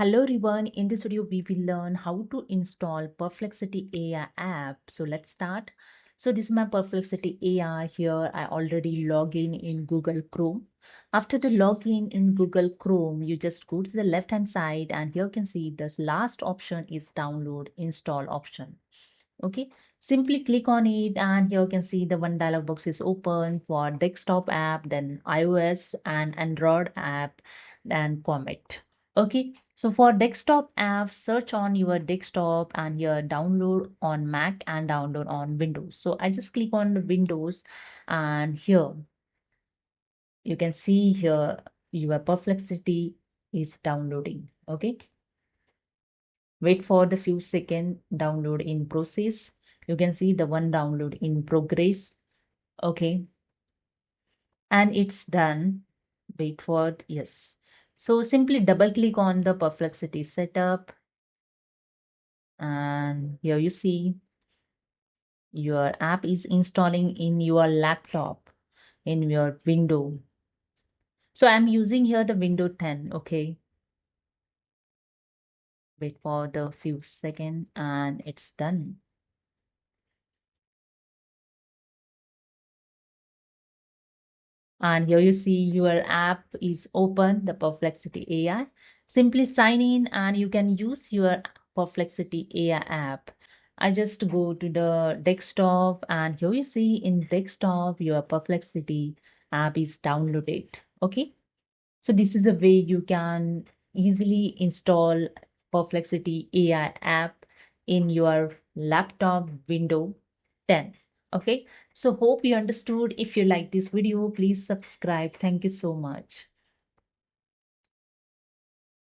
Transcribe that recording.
Hello everyone, in this video we will learn how to install Perplexity AI app. So let's start. So this is my Perplexity AI. Here I already log in Google Chrome. After the login in Google Chrome, you just go to the left hand side and here you can see this last option is download install option. Okay, simply click on it and here you can see the one dialog box is open for desktop app, then iOS and Android app, and Comet. Okay, so for desktop app, search on your desktop and here download on Mac and download on Windows. So I just click on the Windows and here you can see here your Perplexity is downloading. Okay, wait for the few seconds, download in process. You can see the one download in progress. Okay, and it's done. Wait for it. Yes. So simply double click on the Perplexity setup and here you see your app is installing in your laptop in your window. So I'm using here the window 10. Okay, wait for the few seconds and it's done. And here you see your app is open, the Perplexity AI. Simply sign in and you can use your Perplexity AI app. I just go to the desktop and here you see in desktop your Perplexity app is downloaded. Okay. So this is the way you can easily install Perplexity AI app in your laptop window 10. Okay, so hope you understood. If you like this video, please subscribe. Thank you so much.